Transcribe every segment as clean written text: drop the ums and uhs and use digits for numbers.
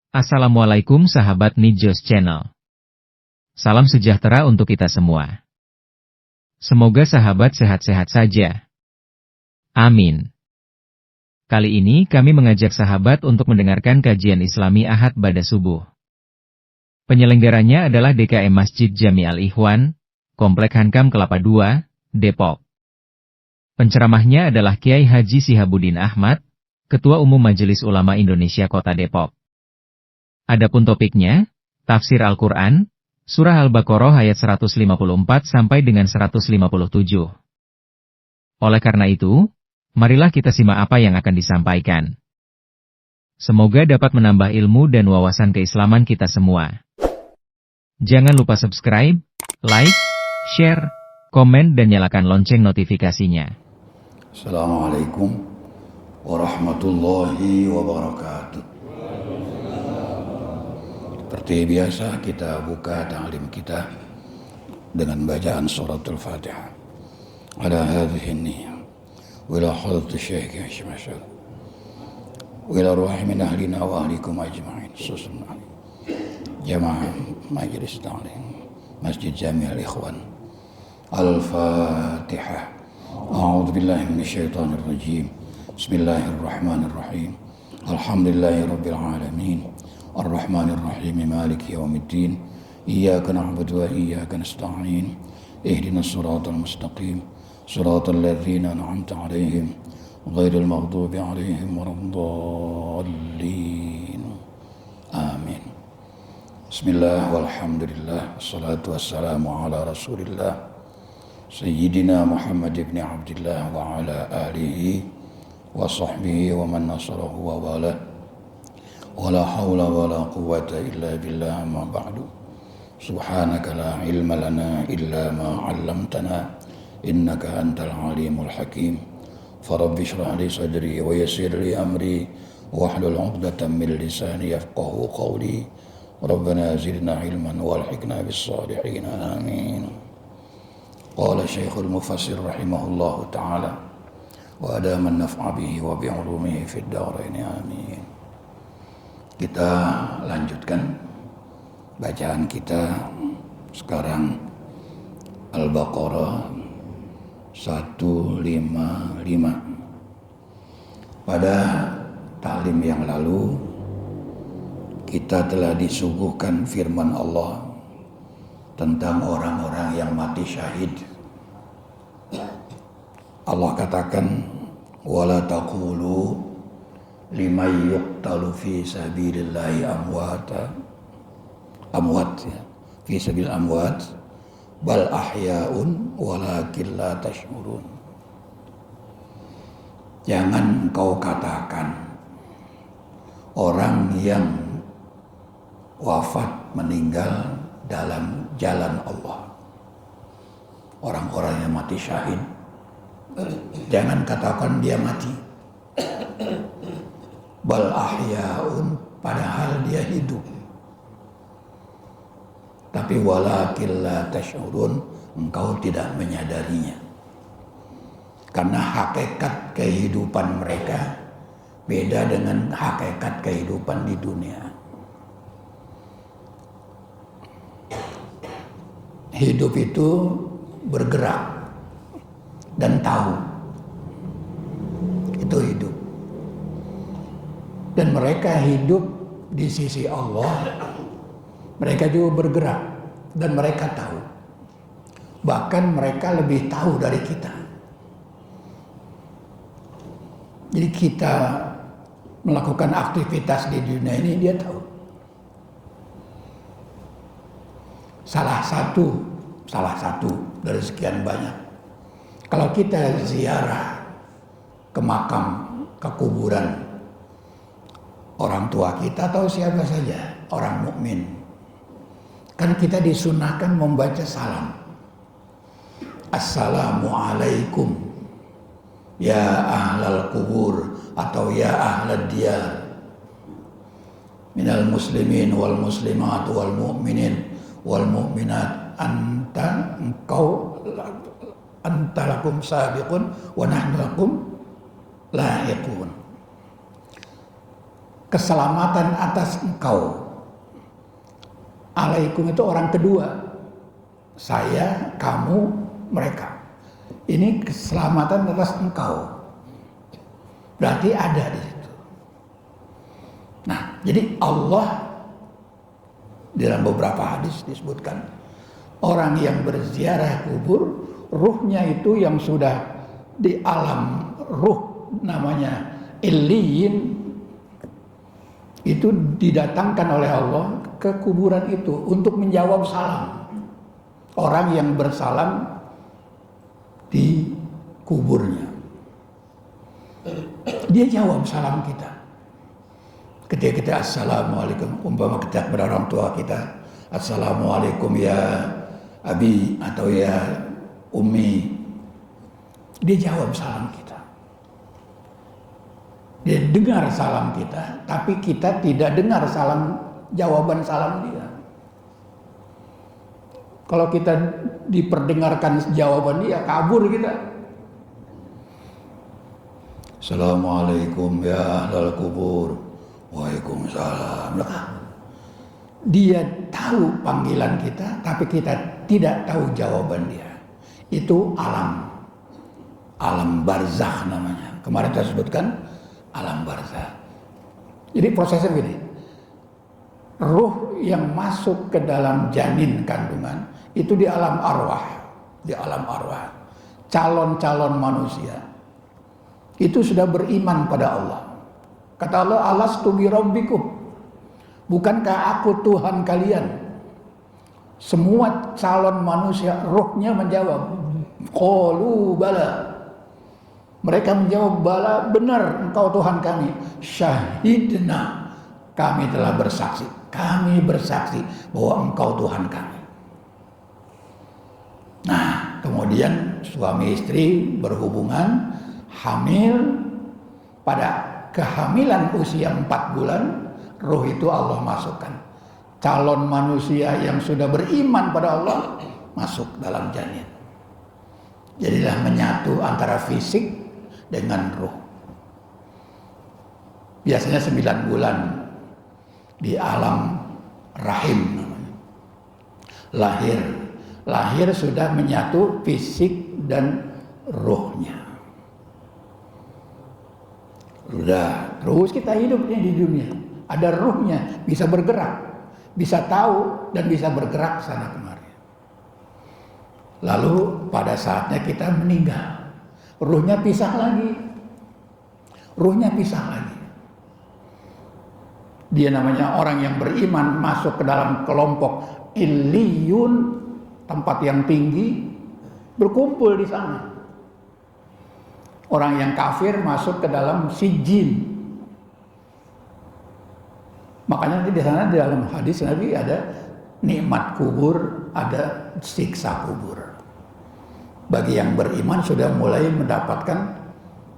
Assalamualaikum sahabat Nijos Channel. Salam sejahtera untuk kita semua. Semoga sahabat sehat-sehat saja. Amin. Kali ini kami mengajak sahabat untuk mendengarkan kajian Islami Ahad pada subuh. Penyelenggaranya adalah DKM Masjid Jami Al-Ikhwan, Komplek Hankam Kelapa II, Depok. Penceramahnya adalah Kiai Haji Sihabuddin Ahmad, Ketua Umum Majelis Ulama Indonesia Kota Depok. Adapun topiknya, Tafsir Al-Quran, Surah Al-Baqarah ayat 154 sampai dengan 157. Oleh karena itu, marilah kita simak apa yang akan disampaikan. Semoga dapat menambah ilmu dan wawasan keislaman kita semua. Jangan lupa subscribe, like, share, komen dan nyalakan lonceng notifikasinya. Assalamualaikum warahmatullahi wabarakatuh. Seperti biasa kita buka ta'lim kita dengan bacaan suratul Fatihah. Ala hadhihi niyyah wa ila hadrati Syekh Syekh wa ila ruhi min ahlina wa ahlikum ajma'in. Susunna jamaah majlis ta'lim Masjid Jami Al-Ikhwan. Al-Fatihah. A'udzu billahi minasyaitonir rajim. Bismillahirrahmanirrahim. Alhamdulillahirabbil alamin. Ar-Rahmanir Rahim. Maliki yaumiddin. Iyyaka na'budu wa iyyaka nasta'in. Ihdinas siratal mustaqim. Siratal ladzina an'amta 'alaihim ghairil maghdubi 'alaihim waladdallin. Amin. Bismillah walhamdulillah. Wassalatu wassalamu ala Rasulillah Sayyidina Muhammad ibn Abdillah wa ala alihi wa sahbihi wa man nasarahu wa wala. Wala hawla wala quwwata illa billah ma ba'du. Subhanaka la ilma lana illa ma 'allamtana innaka antal alimul hakim. Farabbi shrah li sadri wa yassir li amri wahlul 'uqdatam min lisani yafqahu qawli. Rabbana zidna ilman walhiqna bis salihin. Amin. Qala Syekhul Mufassir rahimahullahu ta'ala wa adaman naf'a bihi wa bi'ulumihi fid darain. Amin. Kita lanjutkan bacaan kita sekarang Al-Baqarah 155. Pada taklim yang lalu kita telah disuguhkan firman Allah tentang orang-orang yang mati syahid. Allah katakan, wala taqulu liman yuqtalu fi sabilillahi amwat ya, fi sabil amwat bal ahya'un walakin la tash'urun. Jangan engkau katakan orang yang wafat meninggal dalam jalan Allah, orang-orang yang mati syahid, jangan katakan dia mati. Bal ahya'un, padahal dia hidup. Tapi walakin la tash'urun, engkau tidak menyadarinya. Karena hakikat kehidupan mereka beda dengan hakikat kehidupan di dunia. Hidup itu bergerak dan tahu. Itu hidup. Dan mereka hidup di sisi Allah. Mereka juga bergerak dan mereka tahu. Bahkan mereka lebih tahu dari kita. Jadi kita melakukan aktivitas di dunia ini, dia tahu. Salah satu dari sekian banyak. Kalau kita ziarah ke makam, ke kuburan orang tua kita atau siapa saja, orang mukmin, kan kita disunahkan membaca salam. Assalamualaikum ya ahlal kubur atau ya ahlad diyar minal muslimin wal muslimat wal mu'minin wal mu'minat anta lakum sabiqun wa nahnu lakum lahiqun. keselamatan atas engkau. Alaikum itu orang kedua, saya, kamu, mereka. Ini keselamatan atas engkau. Berarti ada di situ. Nah, jadi Allah dalam beberapa hadis disebutkan orang yang berziarah kubur, ruhnya itu yang sudah di alam ruh namanya Illiyin, itu didatangkan oleh Allah ke kuburan itu untuk menjawab salam. Orang yang bersalam di kuburnya, dia jawab salam kita. Ketika kita assalamualaikum, umpama kita kepada orang tua kita, assalamualaikum ya abi atau ya ummi, dia jawab salam kita. Dia dengar salam kita, tapi kita tidak dengar jawaban salam dia. Kalau kita diperdengarkan jawaban dia, kabur kita. Assalamualaikum ya ahlal kubur. Waalaikumsalam. Dia tahu panggilan kita, tapi kita tidak tahu jawaban dia. Itu alam barzakh namanya. Kemarin saya sebutkan alam barzakh. Jadi prosesnya begini. Ruh yang masuk ke dalam janin kandungan itu di alam arwah, calon-calon manusia itu sudah beriman pada Allah. Kata Allah, alastu bi rabbikum, bukankah aku Tuhan kalian? Semua calon manusia ruhnya menjawab, qalu bala. Mereka menjawab, bala, benar engkau Tuhan kami. Syahidna, kami telah bersaksi. Kami bersaksi bahwa engkau Tuhan kami. Nah, kemudian suami istri berhubungan, hamil. Pada kehamilan usia 4 bulan, ruh itu Allah masukkan. Calon manusia yang sudah beriman pada Allah masuk dalam janin. Jadilah menyatu antara fisik dengan ruh. Biasanya 9 bulan di alam rahim namanya. Lahir sudah menyatu fisik dan ruhnya. Sudah, terus kita hidupnya di dunia. Ada ruhnya, bisa bergerak, bisa tahu dan bisa bergerak sana kemari. Lalu pada saatnya kita meninggal, ruhnya pisah lagi. Dia namanya orang yang beriman masuk ke dalam kelompok Illiyun, tempat yang tinggi, berkumpul di sana. Orang yang kafir masuk ke dalam Sijjin. Makanya di sana di dalam hadis Nabi ada nikmat kubur, ada siksa kubur. Bagi yang beriman sudah mulai mendapatkan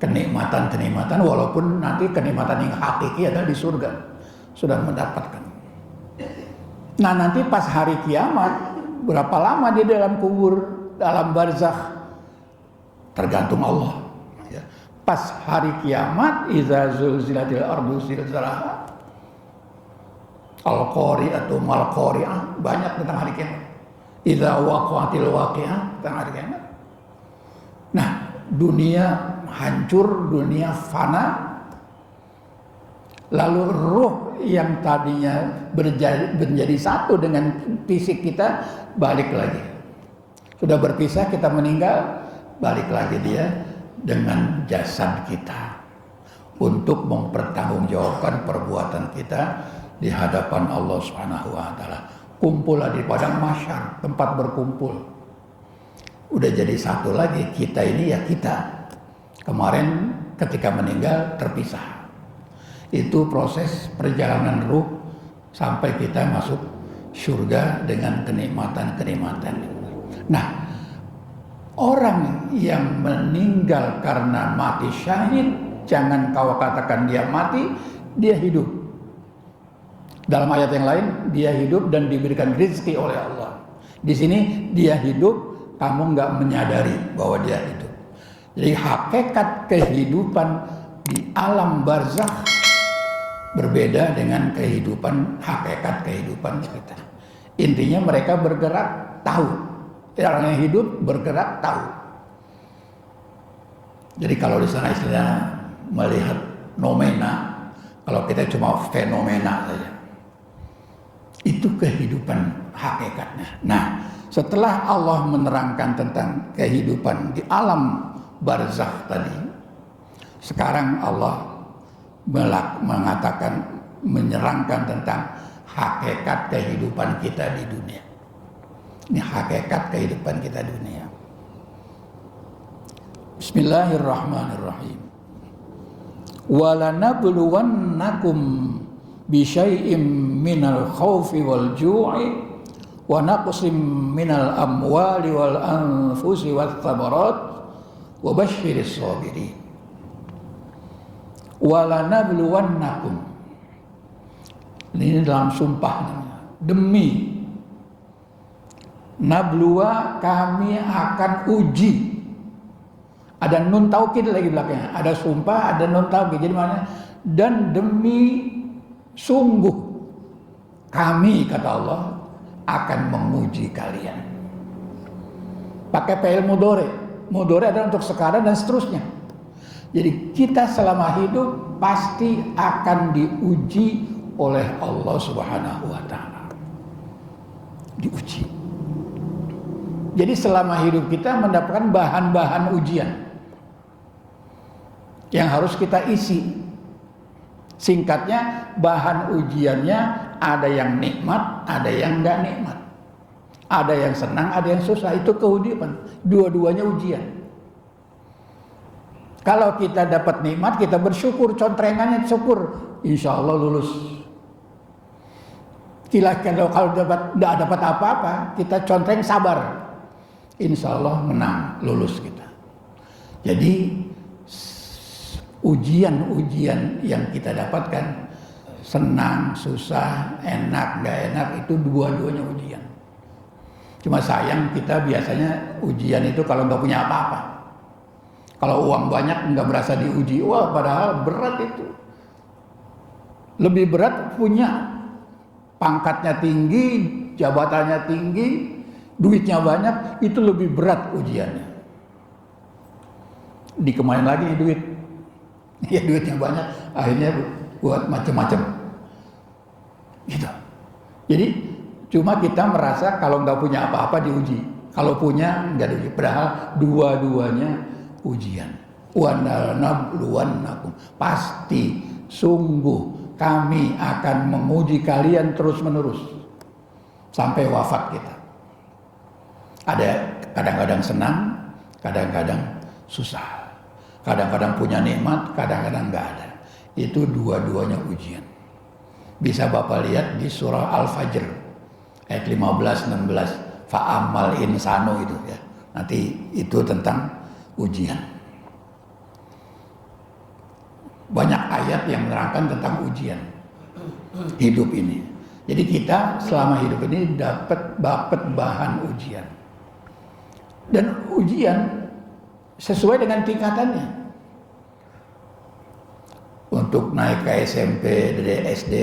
kenikmatan-kenikmatan, walaupun nanti kenikmatan yang hakiki adalah di surga. Sudah mendapatkan. Nah, nanti pas hari kiamat, berapa lama dia dalam kubur, dalam barzakh, tergantung Allah. Ya. Pas hari kiamat, iza zulzilatil ardu zilzalaha, al-qari'ah atau mal-qari'ah, banyak tentang hari kiamat. Iza waqa'atil waqi'ah, tentang hari kiamat. Nah, dunia hancur, dunia fana. Lalu ruh yang tadinya menjadi satu dengan fisik kita balik lagi. Sudah berpisah, kita meninggal, balik lagi dia dengan jasad kita untuk mempertanggungjawabkan perbuatan kita di hadapan Allah Subhanahu wa taala. Kumpullah di padang mahsyar, tempat berkumpul. Udah jadi satu lagi, kita ini ya kita. Kemarin ketika meninggal terpisah. Itu proses perjalanan ruh sampai kita masuk surga dengan kenikmatan-kenikmatan. Nah, orang yang meninggal karena mati syahid, jangan kau katakan dia mati, dia hidup. Dalam ayat yang lain, dia hidup dan diberikan rezeki oleh Allah. Di sini dia hidup, kamu nggak menyadari bahwa dia hidup. Jadi hakikat kehidupan di alam barzakh berbeda dengan kehidupan, hakikat kehidupan kita. Intinya mereka bergerak tahu, orang yang hidup bergerak tahu. Jadi kalau di sana istilahnya melihat nomena, kalau kita cuma fenomena saja. Itu kehidupan hakikatnya. Nah, setelah Allah menerangkan tentang kehidupan di alam barzakh tadi, sekarang Allah mengatakan, menyerangkan tentang hakikat kehidupan kita di dunia. Ini hakikat kehidupan kita di dunia. Bismillahirrahmanirrahim. Walanabluwannakum bisyai'im minal khawfi wal ju'i wa naqsim minal amwali wal anfusi wath thamarat wa basyiris sabirin. Walanabluwannakum, ini dalam sumpah, demi nabluwa, kami akan uji. Ada nun taukid lagi belakangnya, ada sumpah, ada nun taukid. Jadi mana? Dan demi sungguh kami, kata Allah, akan menguji kalian. Pakai fi'il mudhari. Mudhari adalah untuk sekarang dan seterusnya. Jadi kita selama hidup pasti akan diuji oleh Allah Subhanahu wa taala. Diuji. Jadi selama hidup kita mendapatkan bahan-bahan ujian yang harus kita isi. Singkatnya, bahan ujiannya ada yang nikmat, ada yang enggak nikmat. Ada yang senang, ada yang susah. Itu kehidupan. Dua-duanya ujian. Kalau kita dapat nikmat, kita bersyukur, contrengannya syukur, insya Allah lulus. Kalau tidak dapat apa-apa, kita contreng sabar, insya Allah menang, lulus kita. Jadi ujian-ujian yang kita dapatkan, senang, susah, enak, gak enak, itu dua-duanya ujian. Cuma sayang kita biasanya ujian itu kalau nggak punya apa-apa. Kalau uang banyak nggak berasa diuji, wah padahal berat itu. Lebih berat punya pangkatnya tinggi, jabatannya tinggi, duitnya banyak, itu lebih berat ujiannya. Dikemarin lagi duit, ya duitnya banyak, akhirnya buat macam-macam. Gitu. Jadi cuma kita merasa kalau nggak punya apa-apa diuji, kalau punya nggak diuji. Padahal dua-duanya ujian. Wa nabluwannakum, pasti sungguh kami akan menguji kalian terus-menerus sampai wafat kita. Ada kadang-kadang senang, kadang-kadang susah. Kadang-kadang punya nikmat, kadang-kadang enggak ada. Itu dua-duanya ujian. Bisa Bapak lihat di surah Al-Fajr ayat 15-16, fa'amal insanu itu ya. Nanti itu tentang ujian. Banyak ayat yang menerangkan tentang ujian hidup ini. Jadi kita selama hidup ini dapat bahan ujian. Dan ujian sesuai dengan tingkatannya. Untuk naik ke SMP, dari SD,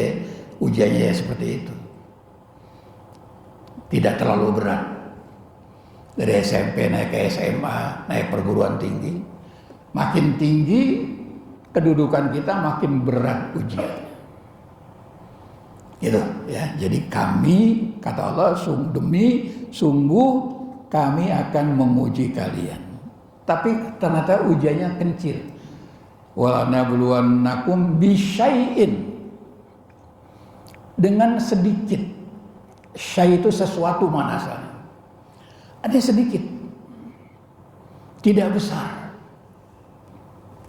ujiannya ya seperti itu. Tidak terlalu berat. Dari SMP naik ke SMA, naik perguruan tinggi, makin tinggi kedudukan kita, makin berat ujian. Gitu ya. Jadi kami, kata Allah, sungguh kami akan menguji kalian. Tapi ternyata ujiannya kecil. Wa nabluwannakum bisyai'in, dengan sedikit. Syai' itu sesuatu manasanya. Ada sedikit, tidak besar,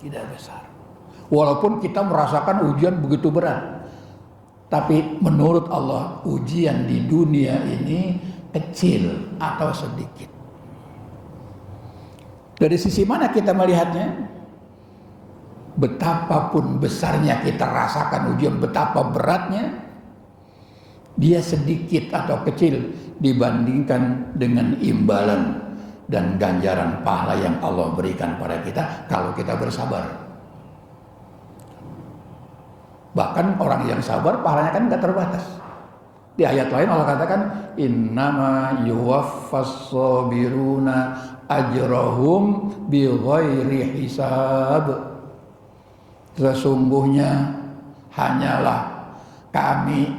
tidak besar. Walaupun kita merasakan ujian begitu berat, tapi menurut Allah ujian di dunia ini kecil atau sedikit. Dari sisi mana kita melihatnya? Betapapun besarnya kita rasakan ujian, betapa beratnya, dia sedikit atau kecil dibandingkan dengan imbalan dan ganjaran pahala yang Allah berikan pada kita kalau kita bersabar. Bahkan orang yang sabar pahalanya kan nggak terbatas. Di ayat lain Allah katakan innama yuwaffas sabiruna ajrahum bighairi hisab. Sesungguhnya hanyalah kami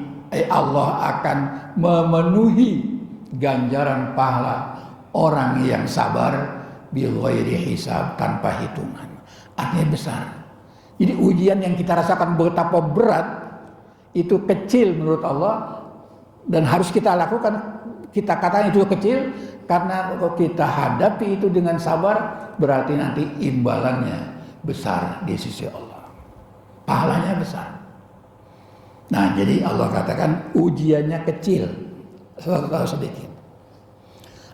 Allah akan memenuhi ganjaran pahala orang yang sabar bighairi hisab, tanpa hitungan. Artinya besar. Jadi ujian yang kita rasakan betapa berat itu kecil menurut Allah, dan harus kita lakukan. Kita katakan itu kecil karena kalau kita hadapi itu dengan sabar, berarti nanti imbalannya besar di sisi Allah, pahalanya besar. Nah, jadi Allah katakan ujiannya kecil, sedikit.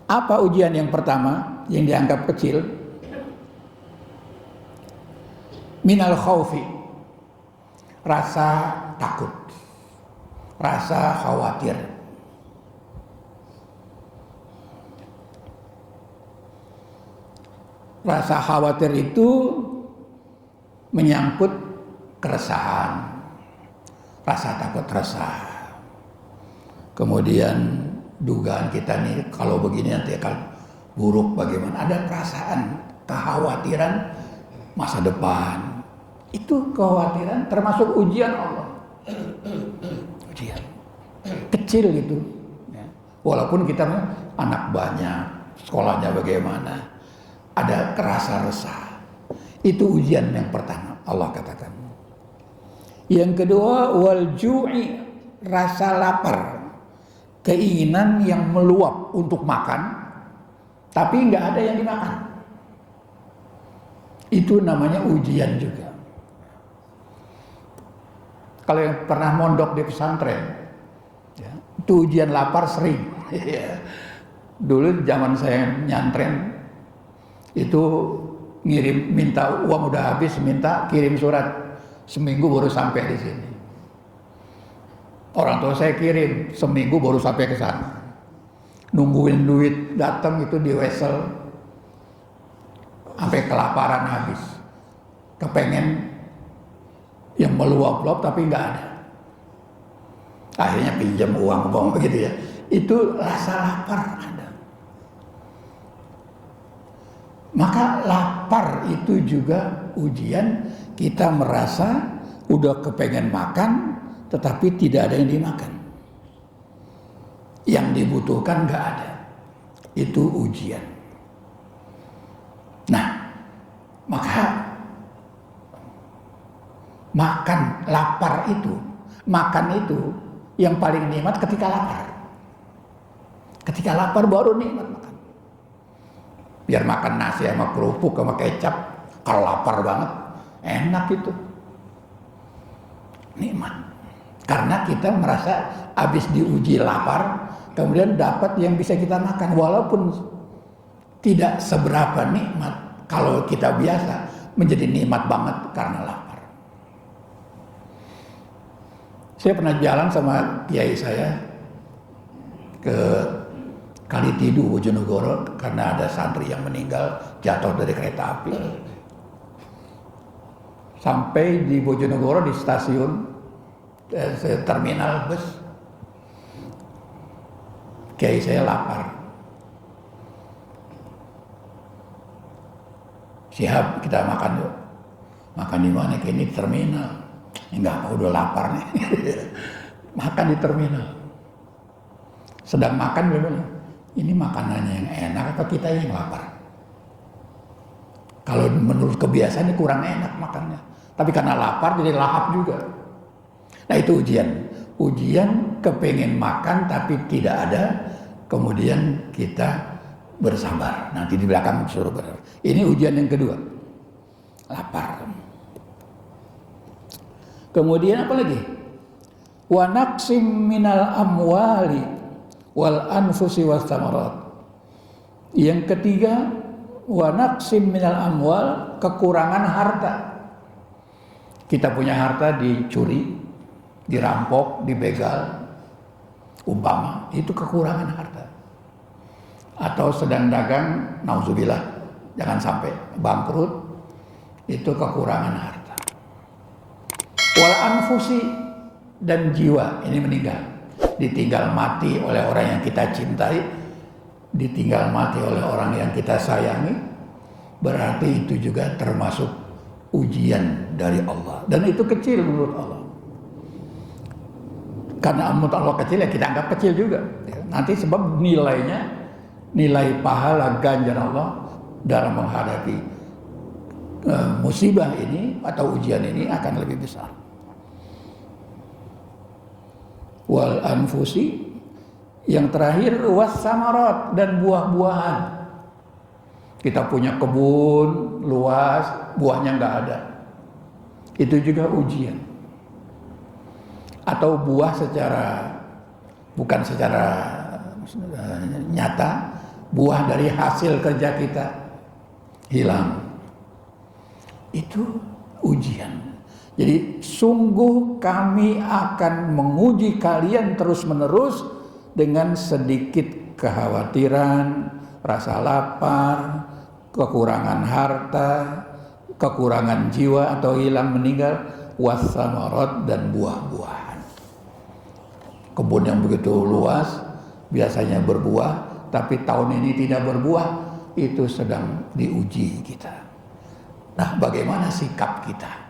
Apa ujian yang pertama yang dianggap kecil? Minal khaufi, rasa takut, rasa khawatir. Rasa khawatir itu menyangkut keresahan, rasa takut resah. Kemudian dugaan kita nih kalau begini nanti akan buruk bagaimana. Ada perasaan kekhawatiran masa depan. Itu kekhawatiran termasuk ujian Allah. Ujian kecil gitu ya. Walaupun kita anak banyak, sekolahnya bagaimana, ada kerasa resah. Itu ujian yang pertama Allah katakan. Yang kedua, wal ju'i, rasa lapar, keinginan yang meluap untuk makan tapi nggak ada yang dimakan. Itu namanya ujian juga. Kalau yang pernah mondok di pesantren ya, itu ujian lapar sering. Dulu zaman saya nyantren itu ngirim, minta uang udah habis, minta kirim surat, seminggu baru sampai di sini. Orang tua saya kirim, seminggu baru sampai ke sana. Nungguin duit datang itu di wesel, sampai kelaparan habis. Kepengen yang meluap-luap tapi nggak ada. Akhirnya pinjam uang begitu ya. Itu rasa lapar ada. Maka lapar itu juga ujian. Kita merasa udah kepengen makan tetapi tidak ada yang dimakan. Yang dibutuhkan nggak ada. Itu ujian. Nah, maka makan itu yang paling nikmat ketika lapar. Ketika lapar baru nikmat makan. Biar makan nasi sama kerupuk sama kecap, kalau lapar banget enak itu, nikmat. Karena kita merasa habis diuji lapar, kemudian dapat yang bisa kita makan, walaupun tidak seberapa nikmat. Kalau kita biasa menjadi nikmat banget karena lapar. Saya pernah jalan sama kiai saya ke Kalitidu, Bojonegoro, karena ada santri yang meninggal jatuh dari kereta api. Sampai di Bojonegoro di stasiun terminal bus, kiai saya lapar. Siap, kita makan yuk. Makan di mana? Kayak ini di terminal. Enggak, udah lapar nih. Makan di terminal. Sedang makan bagaimana? Ini makanannya yang enak atau kita yang lapar? Kalau menurut kebiasaan ini kurang enak makannya. Tapi karena lapar jadi lahap juga. Nah itu ujian. Ujian kepengen makan tapi tidak ada. Kemudian kita bersabar. Nanti di belakang suruh bersabar. Ini ujian yang kedua. Lapar. Kemudian apa lagi? Wa naqsim minal amwali wal anfusi was samarat. Yang ketiga, wa naqsim minal amwal, kekurangan harta. Kita punya harta dicuri, dirampok, dibegal, umpama, itu kekurangan harta. Atau sedang dagang, nauzubillah, jangan sampai bangkrut, itu kekurangan harta. Wal anfusi, dan jiwa ini meninggal, ditinggal mati oleh orang yang kita cintai, ditinggal mati oleh orang yang kita sayangi, berarti itu juga termasuk ujian dari Allah, dan itu kecil menurut Allah. Karena menurut Allah kecil, ya kita anggap kecil juga. Nanti sebab nilainya, nilai pahala ganjar Allah dalam menghadapi musibah ini atau ujian ini akan lebih besar. Wal anfusi, yang terakhir was samarat, dan buah-buahan. Kita punya kebun luas, buahnya nggak ada, itu juga ujian. Atau buah bukan secara nyata, buah dari hasil kerja kita hilang, itu ujian. Jadi sungguh kami akan menguji kalian terus-menerus dengan sedikit kekhawatiran, rasa lapar, kekurangan harta, kekurangan jiwa atau hilang meninggal, wasamarat, dan buah-buahan. Kebun yang begitu luas biasanya berbuah, tapi tahun ini tidak berbuah, itu sedang diuji kita. Nah, bagaimana sikap kita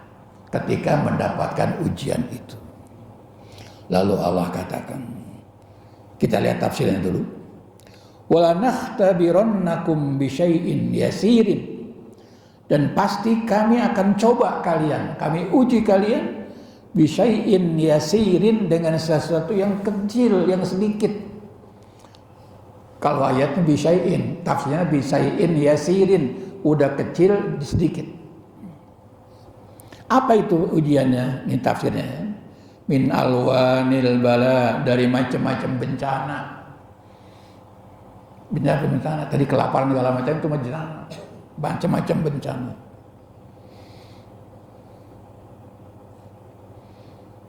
ketika mendapatkan ujian itu? Lalu Allah katakan, kita lihat tafsirnya dulu. Wala nakhtabirannakum bisyai'in yasirin, dan pasti kami akan coba kalian, kami uji kalian bisyai'in yasirin, dengan sesuatu yang kecil, yang sedikit. Kalau ayatnya bisyai'in, tafsirnya bisyai'in yasirin, udah kecil sedikit. Apa itu ujiannya? Ini tafsirnya, min alwanil bala, dari macam-macam bencana. Bencana tadi kelaparan segala macam itu bencana, macam-macam bencana.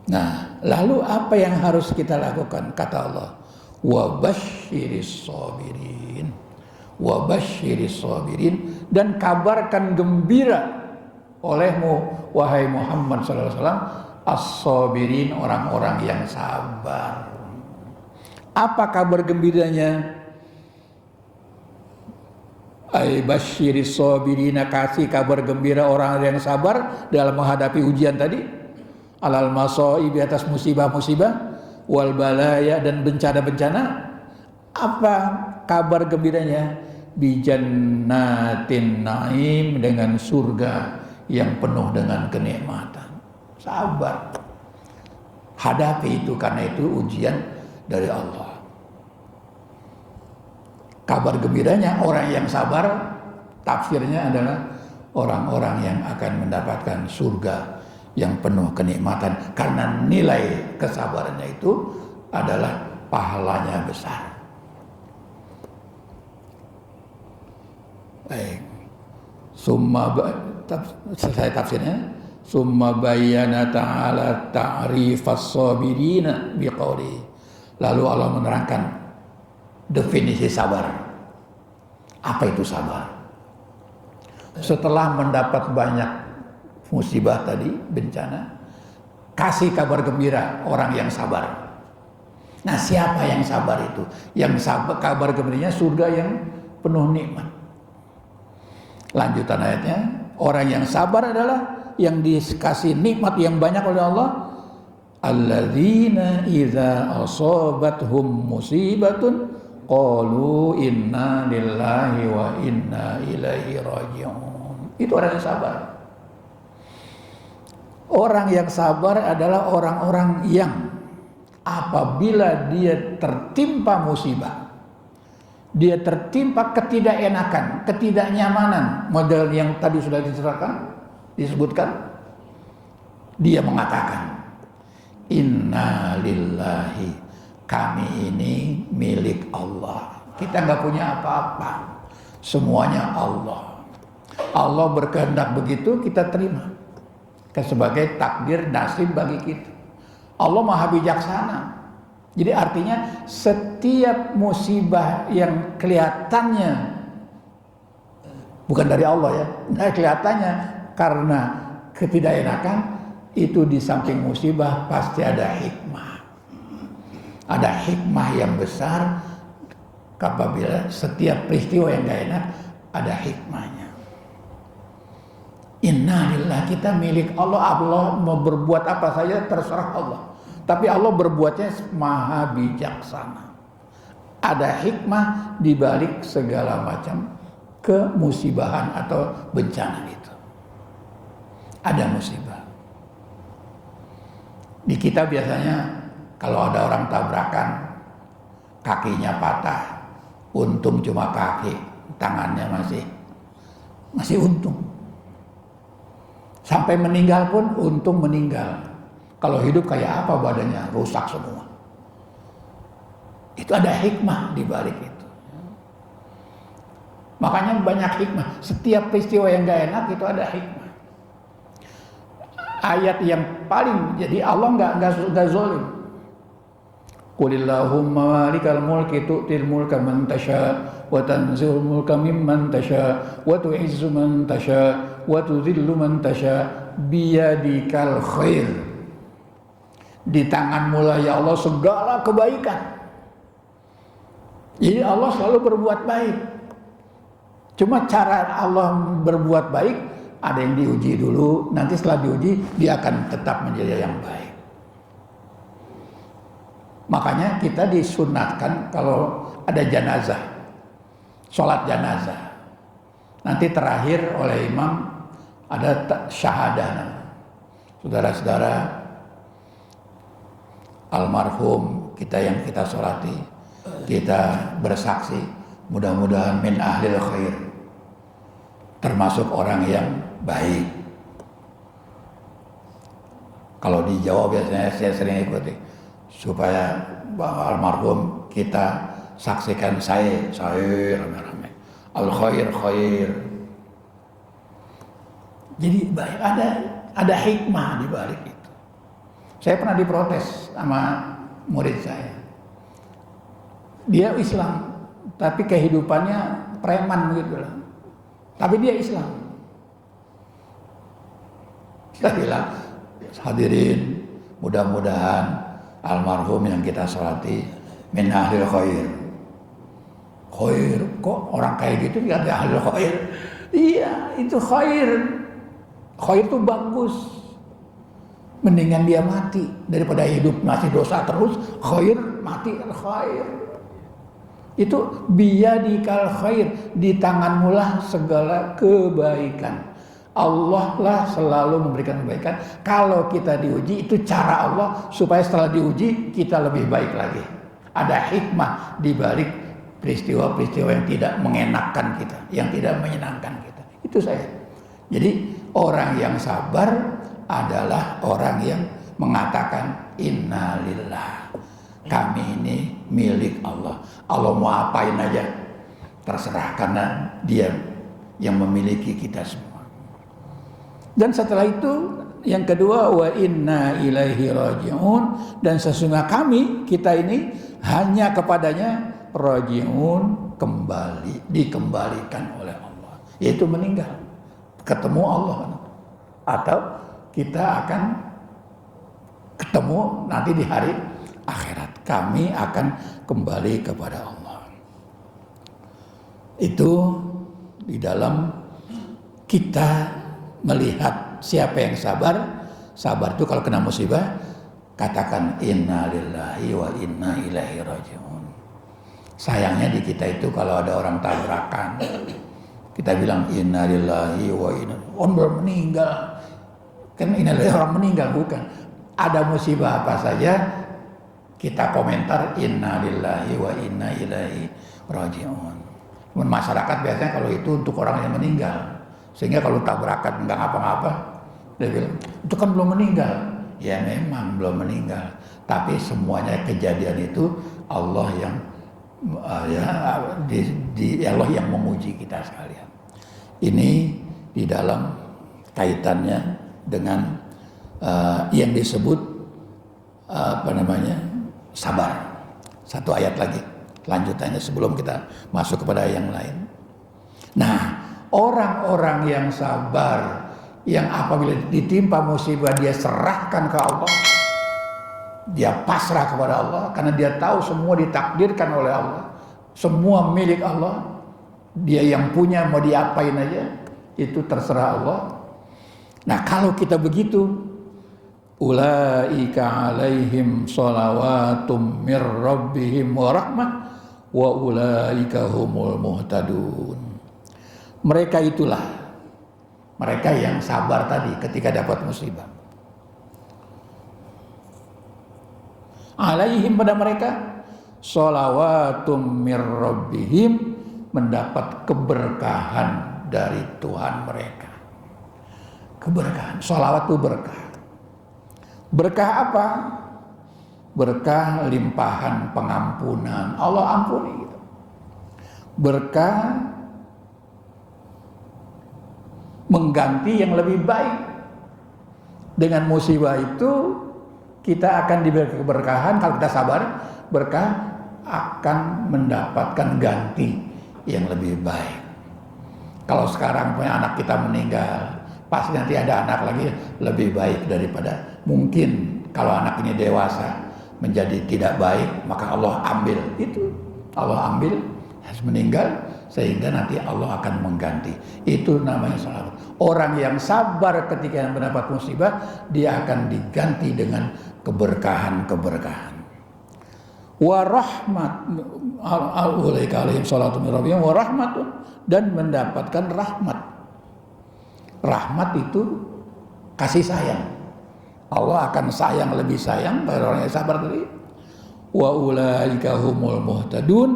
Nah, lalu apa yang harus kita lakukan? Kata Allah, wa basyiris sabirin, wa basyiris sabirin, dan kabarkan gembira olehmu wahai Muhammad sallallahu alaihi wasallam as-sabirin, orang-orang yang sabar. Apa kabar gembiranya? Ay basyiris sabirina, kasih kabar gembira orang yang sabar dalam menghadapi ujian tadi, alal masaib, atas musibah-musibah, wal balaya, dan bencana-bencana. Apa kabar gembiranya? Bi jannatin naim, dengan surga yang penuh dengan kenikmatan. Sabar hadapi itu, karena itu ujian dari Allah. Kabar gembiranya orang yang sabar, tafsirnya adalah orang-orang yang akan mendapatkan surga yang penuh kenikmatan, karena nilai kesabarannya itu adalah pahalanya besar. Baik. Selesai tafsirnya. Summa bayyana ta'ala ta'rifas sabirina biqauli. Lalu Allah menerangkan definisi sabar. Apa itu sabar? Setelah mendapat banyak musibah tadi, bencana, kasih kabar gembira orang yang sabar. Nah, siapa yang sabar itu? Yang sabar, kabar gembiranya surga yang penuh nikmat. Lanjutan ayatnya, orang yang sabar adalah yang dikasih nikmat yang banyak oleh Allah. Alladzina idza asabathum musibatun qalu inna lillahi wa inna ilaihi raji'un. Itu orang yang sabar. Orang yang sabar adalah orang-orang yang apabila dia tertimpa musibah, dia tertimpa ketidakenakan, ketidaknyamanan, model yang tadi sudah disebutkan, dia mengatakan, inna lillahi, kami ini milik Allah. Kita nggak punya apa-apa, semuanya Allah. Allah berkehendak begitu, kita terima sebagai takdir nasib bagi kita. Allah maha bijaksana. Jadi artinya setiap musibah yang kelihatannya bukan dari Allah ya, kelihatannya karena ketidakenakan, itu di samping musibah pasti ada hikmah. Ada hikmah yang besar apabila setiap peristiwa yang gak enak ada hikmahnya. Innalillah, kita milik Allah. Allah mau berbuat apa saja terserah Allah. Tapi Allah berbuatnya maha bijaksana. Ada hikmah di balik segala macam kemusibahan atau bencana itu. Ada musibah. Di kita biasanya kalau ada orang tabrakan, kakinya patah, untung cuma kaki, tangannya masih untung. Sampai meninggal pun untung meninggal. Kalau hidup kayak apa badannya, rusak semua. Itu ada hikmah di balik itu. Makanya banyak hikmah. Setiap peristiwa yang gak enak itu ada hikmah. Ayat yang paling, jadi Allah nggak zalim. Qulillahumma malikal mulki tu'til mulka man tasha wa tanzilul mulka mimman tasha wa tu'izzu man tasha wa tudhillu man tasha biyadikal khair. Di tanganmu lah ya Allah segala kebaikan. Jadi Allah selalu berbuat baik. Cuma cara Allah berbuat baik ada yang diuji dulu, nanti setelah diuji dia akan tetap menjadi yang baik. Makanya kita disunatkan kalau ada jenazah, sholat jenazah, nanti terakhir oleh imam ada syahadah. Saudara-saudara almarhum kita yang kita sholati, kita bersaksi, mudah-mudahan min ahlil khair, termasuk orang yang baik. Kalau di Jawa biasanya saya sering ikuti supaya almarhum kita saksikan saya rame-rame al khair khair. Jadi baik, ada hikmah di balik itu. Saya pernah diprotes sama murid saya. Dia Islam, tapi kehidupannya preman gitu lah. Tapi dia Islam. Saya bilang, hadirin, mudah-mudahan almarhum yang kita sholati min ahlil khair. Khair, kok orang kayak gitu nggak ada ahlil khair? Iya, itu khair. Khair itu bagus. Mendingan dia mati daripada hidup masih dosa terus. Khair, mati khair. Itu biyadikal khair, di tanganmu lah segala kebaikan. Allah lah selalu memberikan kebaikan. Kalau kita diuji, itu cara Allah supaya setelah diuji kita lebih baik lagi. Ada hikmah di balik peristiwa-peristiwa yang tidak mengenakkan kita, yang tidak menyenangkan kita. Itu saya. Jadi orang yang sabar adalah orang yang mengatakan innalillah. Kami ini milik Allah. Allah mau apain aja terserah, karena Dia yang memiliki kita semua. Dan setelah itu yang kedua, wa inna ilaihi raji'un, dan sesungguhnya kami, kita ini hanya kepadanya raji'un, dikembalikan oleh Allah, yaitu meninggal, ketemu Allah, atau kita akan ketemu nanti di hari akhirat. Kami akan kembali kepada Allah. Itu di dalam kita melihat siapa yang sabar. Sabar itu kalau kena musibah katakan inna lillahi wa inna ilaihi raji'un. Sayangnya di kita itu kalau ada orang tabrakan, kita bilang inna lillahi wa inna, orang belum meninggal. Kan inna lillahi, orang meninggal, bukan. Ada musibah apa saja kita komentar inna lillahi wa inna ilaihi raji'un. Masyarakat biasanya kalau itu untuk orang yang meninggal, sehingga kalau tabrakan nggak ngapa-ngapa dia bilang itu kan belum meninggal. Ya memang belum meninggal, tapi semuanya kejadian itu Allah yang Allah yang memuji kita sekalian. Ini di dalam kaitannya dengan yang disebut sabar. Satu ayat lagi lanjutannya sebelum kita masuk kepada yang lain. Nah, orang-orang yang sabar yang apabila ditimpa musibah dia serahkan ke Allah, dia pasrah kepada Allah, karena dia tahu semua ditakdirkan oleh Allah, semua milik Allah, dia yang punya, mau diapain aja itu terserah Allah. Nah kalau kita begitu, ulaika alaihim shalawatum mir rabbihim wa rahmah wa ulaika humul muhtadun. Mereka itulah mereka yang sabar tadi ketika dapat musibah. Alaihim, pada mereka, shalawatum mir rabbihim, mendapat keberkahan dari Tuhan mereka. Keberkahan, sholawat itu berkah. Berkah apa? Berkah limpahan pengampunan, Allah ampuni gitu. Berkah mengganti yang lebih baik. Dengan musibah itu kita akan diberi keberkahan. Kalau kita sabar, berkah akan mendapatkan ganti yang lebih baik. Kalau sekarang punya anak kita meninggal, pasti nanti ada anak lagi lebih baik daripada. Mungkin kalau anak ini dewasa menjadi tidak baik, maka Allah ambil itu. Allah ambil, harus meninggal, sehingga nanti Allah akan mengganti. Itu namanya sholawat. Orang yang sabar ketika mendapat musibah, dia akan diganti dengan keberkahan-keberkahan. Wa rahmat al-ulaika alaihim sholatu min rabbihim wa rahmatun, dan mendapatkan rahmat. Rahmat itu kasih sayang. Allah akan sayang, lebih sayang pada orang yang sabar tadi. Wa ulaika humul muhtadun,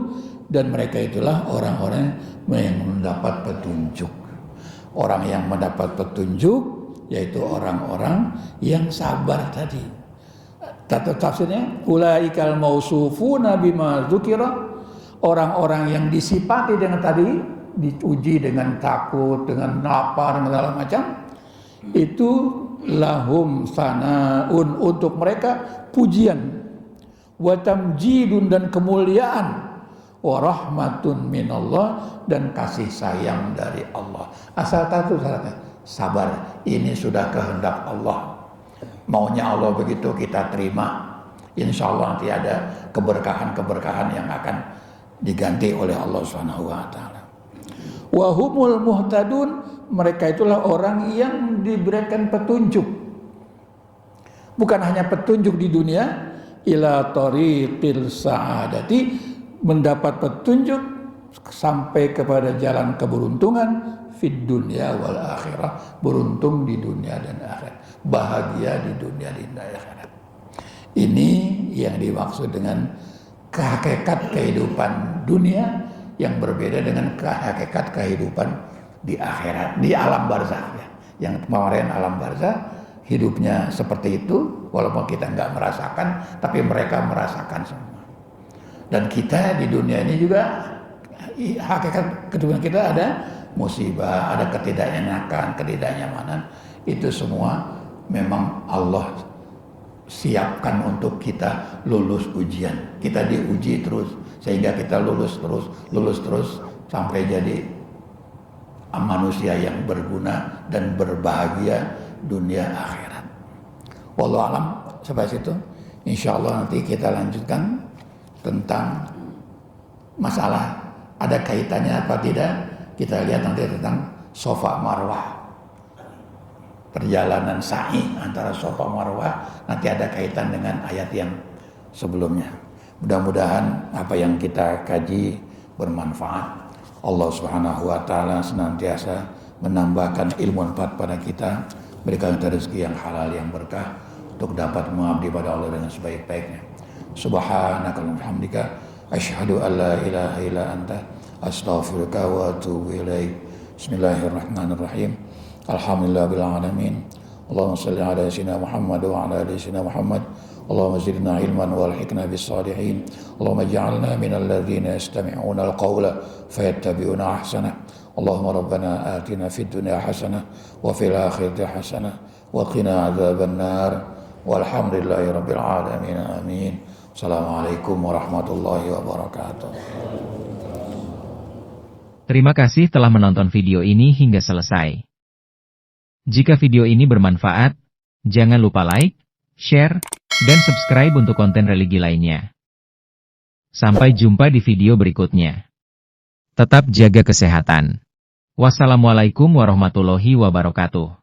dan mereka itulah orang-orang yang mendapat petunjuk. Orang yang mendapat petunjuk yaitu orang-orang yang sabar tadi. Tafsirnya ulaikal mausufuna bima dzukira, orang-orang yang disifati dengan tadi, diuji dengan takut, dengan lapar, dengan segala macam, itu lahum sanaun, untuk mereka pujian, wa tamjidun, dan kemuliaan, wa rahmatun minallah, dan kasih sayang dari Allah. Asal satu syaratnya, sabar. Ini sudah kehendak Allah, maunya Allah begitu, kita terima. Insya Allah nanti ada keberkahan-keberkahan yang akan diganti oleh Allah Subhanahu wa taala. Wa humul muhtadun, mereka itulah orang yang diberikan petunjuk. Bukan hanya petunjuk di dunia, ila tariqil sa'adati, mendapat petunjuk sampai kepada jalan keberuntungan, fid dunya wal akhirah, beruntung di dunia dan akhirat, bahagia di dunia dan akhirat. Ini yang dimaksud dengan hakikat kehidupan dunia yang berbeda dengan hakikat kehidupan di akhirat, di alam barzakh ya. Yang kemarin alam barzakh hidupnya seperti itu, walaupun kita nggak merasakan, tapi mereka merasakan semua. Dan kita di dunia ini juga hakikat kehidupan kita ada musibah, ada ketidakenakan, ketidaknyamanan. Itu semua memang Allah siapkan untuk kita lulus ujian. Kita diuji terus sehingga kita lulus terus sampai jadi manusia yang berguna dan berbahagia dunia akhirat. Wallahu alam, sampai situ. Insyaallah nanti kita lanjutkan tentang masalah ada kaitannya apa tidak. Kita lihat nanti tentang Safa Marwah. Perjalanan sa'i antara Safa Marwah nanti ada kaitan dengan ayat yang sebelumnya. Mudah-mudahan apa yang kita kaji bermanfaat. Allah Subhanahu wa taala senantiasa menambahkan ilmu manfaat pada kita, berikan kita rezeki yang halal yang berkah untuk dapat mengabdi pada Allah dengan sebaik-baiknya. Subhanaka wa bihamdika asyhadu an la ilaha illa anta astaghfiruka wa atubu ilaik. Bismillahirrahmanirrahim. Alhamdulillahil alamin. Allahumma shalli ala sayyidina Muhammad wa ala ali sayyidina Muhammad. Allahumma zidna ilman walhiqna bis salihin. Allahumma ij'alna minal ladzina yastami'una al-qawla fayattabi'una ahsana. Allahumma rabbana atina fid dunya hasanah wa fil akhirati hasanah wa qina adzaban nar. Walhamdulillahi rabbil alamin. Amin. Assalamualaikum warahmatullahi wabarakatuh. Terima kasih telah menonton video ini hingga selesai. Jika video ini bermanfaat, jangan lupa like, share, dan subscribe untuk konten religi lainnya. Sampai jumpa di video berikutnya. Tetap jaga kesehatan. Wassalamualaikum warahmatullahi wabarakatuh.